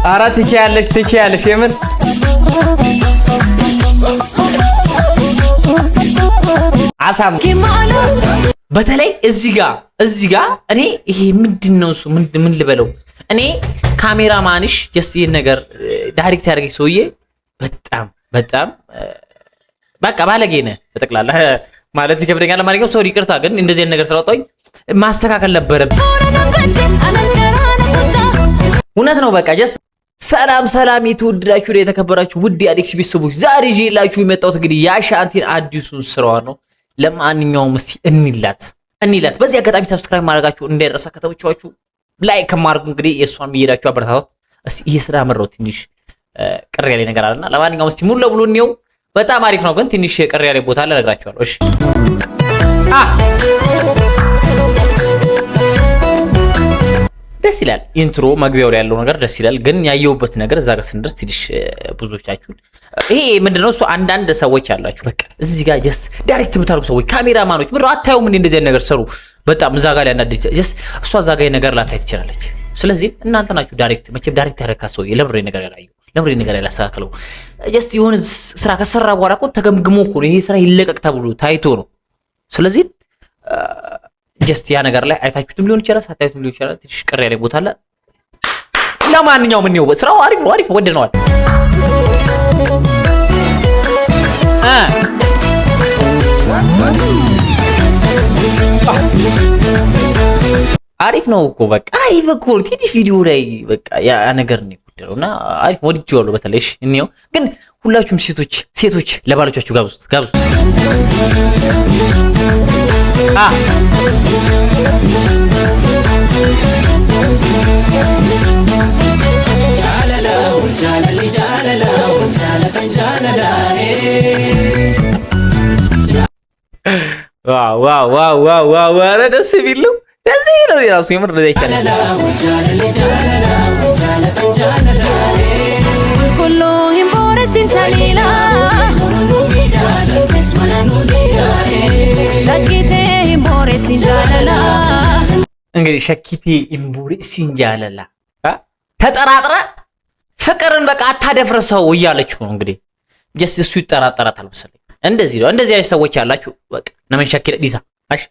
ኧረ ትችያለሽ የምር አሳም በተለይ እዚህ ጋር እኔ ይሄ ምንድነው እሱ ምን ልበለው እኔ ካሜራማንሽ ጀስት ይሄን ነገር ዳይሬክት ያደርገኝ ሰውዬ በጣም በቃ ባለጌ ነህ ተጠቅላላ ማለት ይከብደኛል ማለት ነው። ሶሪ ይቅርታ፣ ግን እንደዚህ አይነት ነገር ስለወጣኝ ማስተካከል ነበረብኝ። እውነት ነው። በቃ ጀስት ሰላም የተወደዳችሁ የተከበራችሁ ውድ የአሌክስ ቤተሰቦች ዛሬ ይዤላችሁ የመጣሁት እንግዲህ የአሻንቲን አዲሱን ስራዋ ነው። ለማንኛውም እስቲ እንይላት። በዚህ አጋጣሚ ሰብስክራይብ ማድረጋችሁ እንዳይረሳ፣ ከተመቻችሁ ላይክ ከማድረጉ እንግዲህ የእሷን እየሄዳችሁ አበረታቱት። እስቲ ይሄ ስራ መረው ትንሽ ቅር ያለኝ ነገር አለና ለማንኛውም እስቲ ሙሉ ለሙሉ እንየው። በጣም አሪፍ ነው፣ ግን ትንሽ ቅር ያለኝ ቦታ አለ እነግራችኋለሁ። እሺ ደስ ይላል። ኢንትሮ መግቢያው ላይ ያለው ነገር ደስ ይላል፣ ግን ያየውበት ነገር እዛ ጋር ስንደርስ ትንሽ ብዙዎቻችሁ ይሄ ምንድነው እሱ አንዳንድ ሰዎች ያላችሁ በቃ እዚህ ጋር ጀስት ዳይሬክት የምታደርጉ ሰዎች ካሜራማኖች ምን አታዩም እንዴ እንደዚህ ነገር ሰሩ። በጣም እዛ ጋር ያናደድ ጀስት እሷ እዛ ጋር ነገር ላታይ ትችላለች። ስለዚህ እናንተ ናችሁ ዳይሬክት መቼም ዳይሬክት ያረካ ሰው ለምሬ ነገር ያላየው ለምሬ ነገር ያላስተካከለው ጀስት የሆነ ስራ ከሰራ በኋላ እኮ ተገምግሞ እኮ ይሄ ስራ ይለቀቅ ተብሎ ታይቶ ነው። ስለዚህ ጀስት ያ ነገር ላይ አይታችሁትም ሊሆን ይችላል፣ ሳታዩትም ሊሆን ይችላል። ትንሽ ቅር ያለ ቦታ አለ። ለማንኛውም ምን ነው ስራው አሪፍ ወደነዋል። አሪፍ ነው እኮ በቃ አሪፍ እኮ ትንሽ ቪዲዮ ላይ በቃ ያ ነገር ነው ጉዳዩና አሪፍ ወድጄዋለሁ። በተለይ እንየው። ግን ሁላችሁም ሴቶች ለባሎቻችሁ ጋብዙት። ዋው ኧረ ደስ የሚል ነው። የራሱ የምር ነው ይቻላል። እንግዲህ ሸኪቴ ኢምቦሬ ሲንጃለላ ተጠራጥረ ፍቅርን በቃ አታደፍርሰው እያለችው ነው። እንግዲህ ጀስት እሱ ይጠራጠራታል መሰለኝ። እንደዚህ አይነት ሰዎች ያላችሁ በቃ ነመን ሸኪለ ዲሳ አሽ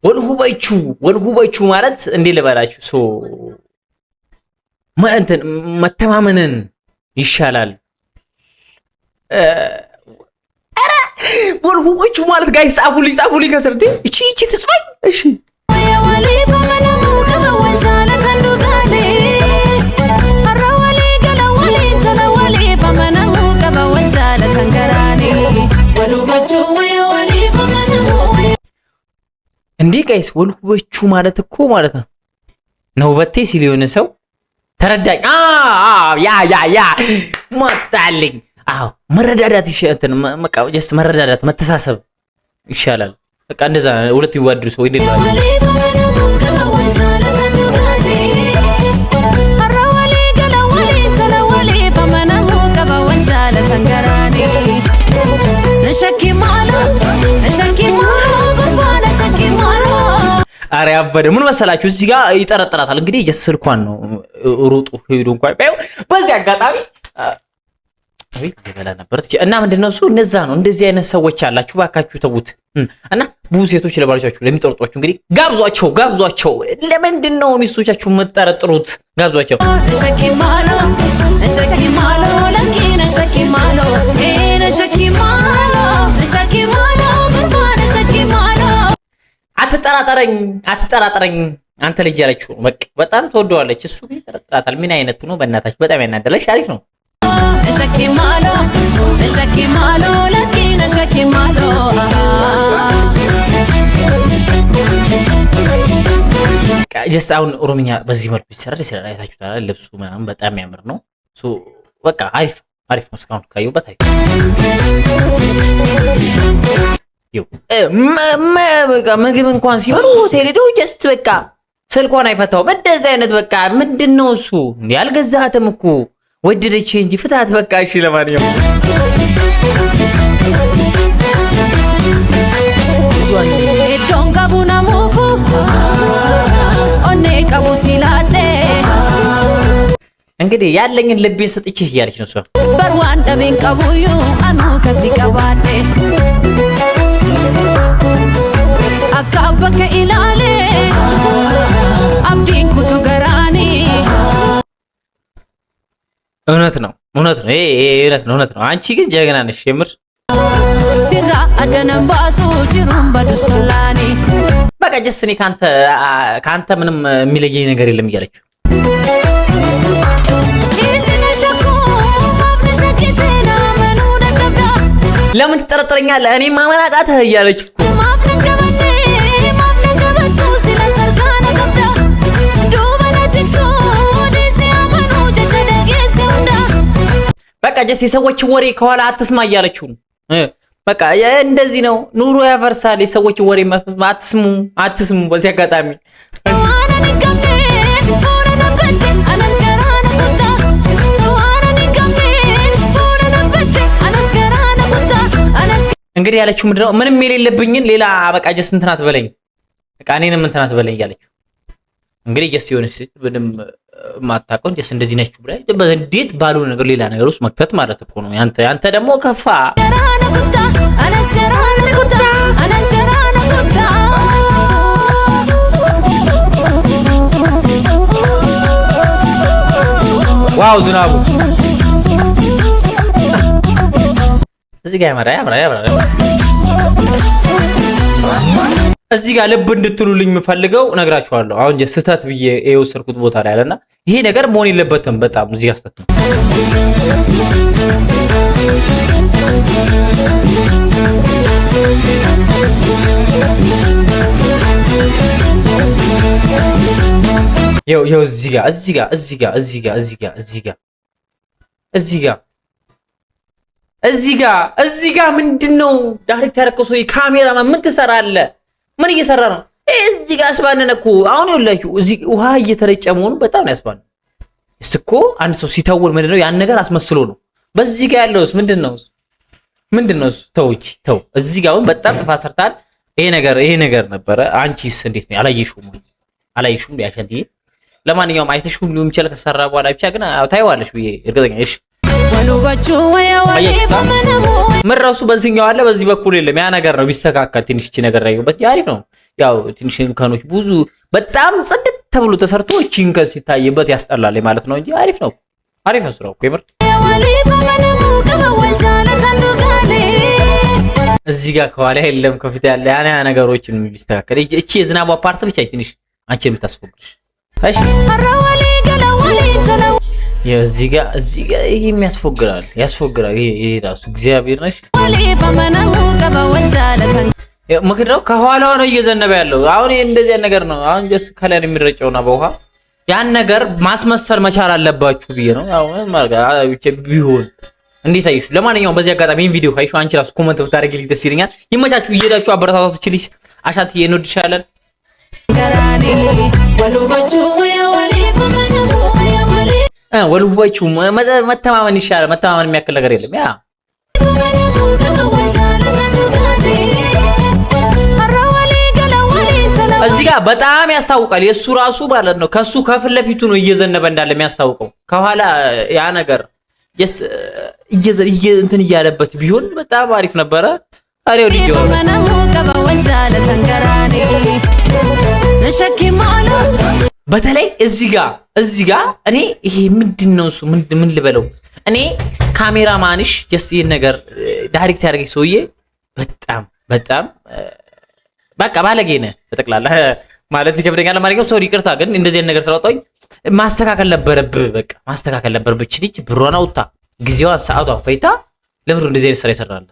ወልሁባችሁ ማለት እንዴ ልበላችሁ ሶ ማንተን መተማመንን ይሻላል። አረ ወልሁባችሁ ማለት ጋይስ ጻፉልኝ ከስር እቺ ትጽፋኝ። እሺ እንዴ ጋይስ ወልሁባችሁ ማለት እኮ ማለት ነው በቴ ሲል የሆነ ሰው ተረዳኝ። ያ ሞታልኝ። አዎ መረዳዳት ይሻላል። በቃ ጀስት መረዳዳት መተሳሰብ ይሻላል። በቃ እንደዛ ሁለት ይዋደዱ ሰው እንዴ ነው አረ ያበደ ምን መሰላችሁ እዚህ ጋር ይጠረጥራታል። እንግዲህ ስልኳን ነው ሩጡ ሄዶ እንኳን ባዩ በዚህ አጋጣሚ አይ ይበላ ነበር እና ምንድነው እሱ እነዛ ነው እንደዚህ አይነት ሰዎች አላችሁ። ባካችሁ ተውት እና ብዙ ሴቶች ለባሎቻችሁ ለሚጠርጧችሁ እንግዲህ ጋብዟቸው። ለምንድነው ሚስቶቻችሁ መጠረጥሩት? ጋብዟቸው። አትጠራጠረኝ አንተ ልጅ ያለችው በቃ በጣም ተወደዋለች። እሱ ግን ይጠረጥራታል። ምን አይነቱ ነው በእናታችሁ? በጣም ያናደለሽ። አሪፍ ነው። ጀስት አሁን ኦሮምኛ በዚህ መልኩ ይሰራል። አይታችሁታል። ልብሱ ምናምን በጣም የሚያምር ነው። በቃ አሪፍ ነው። እስካሁን ካየሁበት አሪፍ ምግብ እንኳን ሲበሉ ሆቴል ሄደው ጀስት በቃ ስልኳን አይፈታውም። እንደዚህ አይነት በቃ ምንድነው እሱ? ያልገዛህትም እኮ ወደደች እንጂ ፍታት በቃ። እሺ ለማንኛውም ሄዶ እንግዲህ ያለኝን ልቤን ሰጥቼህ እያለች ነው እሷ። በርዋን ደቤን ቀቡዩ አኑ ከሲ ቀባዴ አካበከ ኢላሌ አብዲን ኩቱ ገራኒ። እውነት ነው እውነት ነው። አንቺ ግን ጀግና ነሽ የምር። ሲራ አደነን ባሱ ጅሩን በዱስቶላኒ በቃ ጀስ እኔ ካንተ ምንም የሚለየኝ ነገር የለም እያለችው ለምን ትጠረጥረኛለህ እኔ ማመናቃትህ እያለችው በቃ ጀስ የሰዎችን ወሬ ከኋላ አትስማ እያለችው በቃ እንደዚህ ነው ኑሮ ያፈርሳል። የሰዎችን ወሬ አትስሙ። በዚህ አጋጣሚ እንግዲህ ያለችው ምንድነው ምንም የሌለብኝን ሌላ በቃ ጀስ እንትናት በለኝ በቃ እኔንም እንትናት በለኝ እያለችው እንግዲህ ጀስ የሆነ ሴት ምንም ማታውቀው ጀስ እንደዚህ ነች ብላ እንዴት ባልሆነ ነገር ሌላ ነገር ውስጥ መክተት ማለት እኮ ነው። ያንተ ደግሞ ከፋ ዋው ዝናቡ እዚህ ጋር ያምራል። እዚህ ጋር ልብ እንድትሉልኝ የምፈልገው ነግራችኋለሁ። አሁን ስህተት ብዬ የወሰድኩት ቦታ ላይ አለና ይሄ ነገር መሆን የለበትም። በጣም እዚህ ጋር ስህተት ነው። ይኸው እዚህ ጋር ምንድነው ዳይሬክት ያደረከው ሰው ካሜራማን ምን ትሰራለህ? ምን እየሰራ ነው? እዚህ ጋር አስባነነ እኮ አሁን ይኸውላችሁ እዚህ ውሃ እየተረጨ መሆኑ በጣም ያስባል። እስኮ አንድ ሰው ሲተውን ምንድነው ያን ነገር አስመስሎ ነው። በዚህ ጋር ያለውስ ምንድነው? ተው እዚህ ጋር አሁን በጣም ጥፋት ሰርታል። ይሄ ነገር ነበረ። አንቺስ እንዴት ነው? አላየሽውም ያሸንትዬ። ለማንኛውም አይተሽውም ሊሆን ይችላል ከሰራ በኋላ ብቻ ግን ታይዋለሽ ብዬ እርግጠኛ ነኝ። ምን ራሱ በዚህኛው አለ በዚህ በኩል የለም። ያ ነገር ነው ቢስተካከል ትንሽ እቺ ነገር ያዩበት አሪፍ ነው። ያው ትንሽ እንከኖች ብዙ በጣም ጽድት ተብሎ ተሰርቶ እቺ እንከን ሲታይበት ያስጠላል ማለት ነው እንጂ አሪፍ ነው ስራው እኮ ይምር። እዚህ ጋር ከኋላ የለም ከፊት ያለ ያ ነገሮችን ቢስተካከል እቺ የዝናቡ ፓርት ብቻ ትንሽ አንቺን የምታስፎግርሽ እሺ። እዚህ ጋር ይሄም ያስፎግራል። ይሄ ራሱ እግዚአብሔር ነሽ። ምክንያቱም ከኋላው ነው እየዘነበ ያለው። አሁን ይሄ እንደዚህ ነገር ነው። አሁን ጀስ ከላይ የሚረጨውና በውሃ ያን ነገር ማስመሰል መቻል አለባችሁ ብዬ ነው። ያው ቢሆን እንዴት አይሹ። ለማንኛውም በዚህ አጋጣሚ ይሄን ቪዲዮ ካይሹ አንቺ ራሱ ኮሜንት ብታደርጊልኝ ደስ ይለኛል። ይመቻችሁ። እየሄዳችሁ አበረታታችሁ ትችልሽ አሻንትዬ እንወድሻለን። ወልዋቹ መተማመን ይሻላል። መተማመን የሚያክል ነገር የለም። ያ እዚህ ጋር በጣም ያስታውቃል። የሱ ራሱ ማለት ነው ከሱ ከፊት ለፊቱ ነው እየዘነበ እንዳለ የሚያስታውቀው። ከኋላ ያ ነገር እንትን እያለበት ቢሆን በጣም አሪፍ ነበረ። አሬው ልጅ በተለይ እዚህ ጋር እኔ ይሄ ምንድነው እሱ ምን ልበለው እኔ ካሜራማንሽ ጀስት ይሄን ነገር ዳይሬክት ያደርገኝ ሰውዬ በጣም በቃ ባለጌ ነህ በጠቅላላ ማለት ይከብደኛል። ማንኛውም ሰው ይቅርታ፣ ግን እንደዚህ አይነት ነገር ስለወጣኝ ማስተካከል ነበረብህ። በቃ ማስተካከል ነበረብህ። እቺ ልጅ ብሯን አውጣ ጊዜዋን ሰዓቷን ፈይታ ለምን እንደዚህ አይነት ስራ ይሰራላት?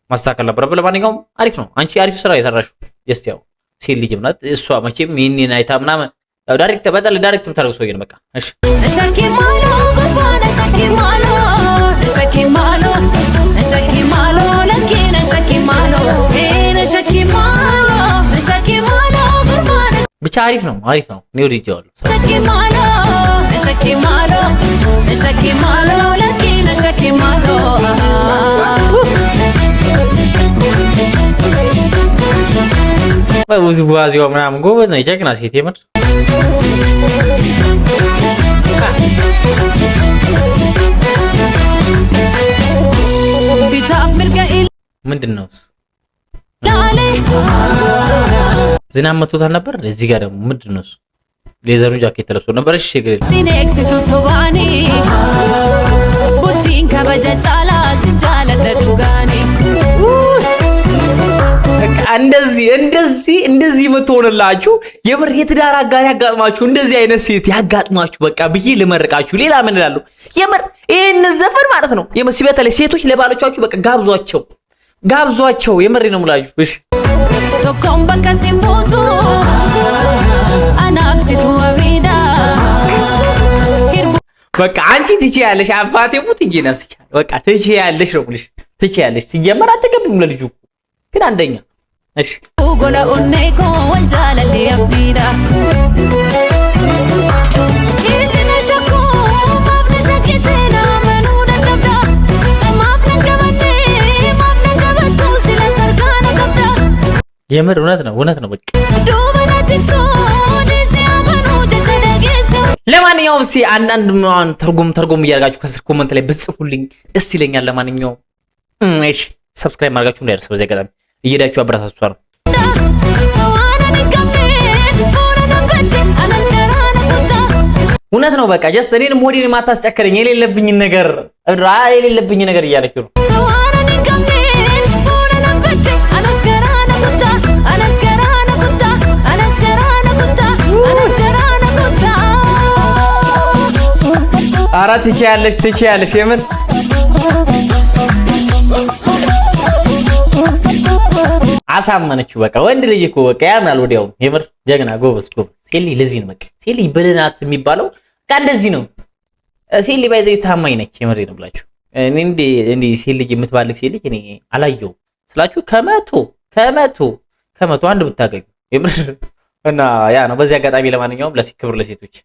ማስተካከል ነበረብህ። ለማንኛውም አሪፍ ነው። አንቺ አሪፍ ስራ የሰራሽው ጀስት ያው ሴት ልጅ ምናምን እሷ መቼም ይሄንን አይታ ምናምን ያው ዳይሬክት የምታደርገው ሰውዬ ነው። በቃ እሺ ብቻ አሪፍ ነው። እኔ ወድጄዋለሁ። ውዝዋዜዋ ምናምን ጎበዝ ነው። ጀግና ሴት የምር ምንድነው? ዝናብ መቶታል ነበር። እዚህ ጋር ደግሞ ምንድነው? ሌዘሩን ጃኬት ለብሶ ነበር። እሺ ግሬል ሲኔክሲሱ ሶባኒ ቡቲን ከበጀጫላ ሲጃለ ደዱጋኒ እንደዚህ የምትሆንላችሁ የምር የትዳር አጋር ያጋጥማችሁ፣ እንደዚህ አይነት ሴት ያጋጥማችሁ በቃ ብዬ ልመርቃችሁ። ሌላ ምን እላለሁ? የምር ይሄን ዘፈን ማለት ነው በተለይ ሴቶች ለባሎቻችሁ በቃ ጋብዟቸው። የምሬ ነው የምላችሁ። እሺ ቶኮም በከሲምቦሱ አናፍሲቱ ወቢዳ በቃ አንቺ ትችያለሽ። አባቴ ሙት ይገናስ በቃ ትችያለሽ ነው ብለሽ ትችያለሽ። ሲጀመር አትገቢም ለልጁ ግን አንደኛ። እሺ ጎላ ኦኔኮ ወንጃለ ሊያቢዳ ይስነሽኮ ማፍነሽከቴና መኑዳ ደብዳ ማፍነከበኔ ማፍነከበቱ ስለሰርካነ ከብዳ የምር እውነት ነው በቃ ዱበናቲክሶ ዲሲያመኑ ጀቸደጌሰ። ለማንኛውም እስቲ አንዳንድ ምናምን ተርጎም እያደረጋችሁ ከስር ኮመንት ላይ ብጽፉልኝ ደስ ይለኛል። ለማንኛውም እሺ ሰብስክራይብ ማድረጋችሁ እንዳይረሳ። በዚህ አጋጣሚ እየሄዳችሁ አበረታቷ ነው። እውነት ነው በቃ ጀስት እኔንም ሆዴን ማታስጨከረኝ የሌለብኝ ነገር እያለች ነው። ኧረ ትችያለሽ የምር አሳመነችው። በቃ ወንድ ልጅ እኮ በቃ ያምናል ወዲያው። የምር ጀግና ጎበዝ። ሴሊ ለዚህ ነው በቃ ሴሊ በልናት የሚባለው በቃ እንደዚህ ነው። ሴሊ ባይዘይ ታማኝ ነች። የምር ነው ብላችሁ እንዴ ሴሊ የምትባልክ ሴሊ እኔ አላየው ስላችሁ ከመቶ አንድ ብታገኙ የምር እና ያ ነው። በዚህ አጋጣሚ ለማንኛውም ክብር ለሴቶች።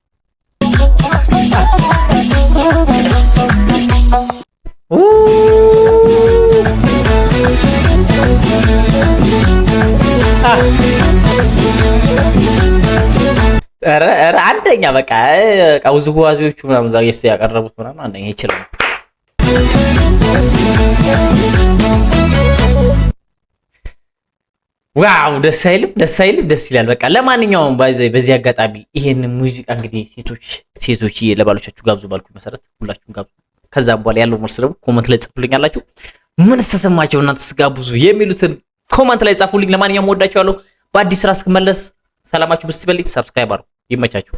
ኧረ አንደኛ በቃ ውዝዋዜዎቹ ምናምን ዛሬ ያቀረቡት ምናምን አንደኛ ይችላል። ዋው ደስ አይልም? ደስ ይላል። በቃ ለማንኛውም በዚህ አጋጣሚ ይሄን ሙዚቃ እንግዲህ ሴቶች ለባሎቻችሁ ጋብዙ ባልኩ መሰረት ሁላችሁም ጋብዙ። ከዛም በኋላ ያለው መልስ ደግሞ ኮመንት ላይ ጽፉልኛላችሁ። ምን ተሰማችሁ እናንተ ስጋብዙ የሚሉትን ኮመንት ላይ ጻፉልኝ። ለማንኛውም ወዳችኋለሁ። በአዲስ ስራ እስክመለስ ሰላማችሁ ብስበልኝ። ሰብስክራይብ አድርጉ። ይመቻችሁ።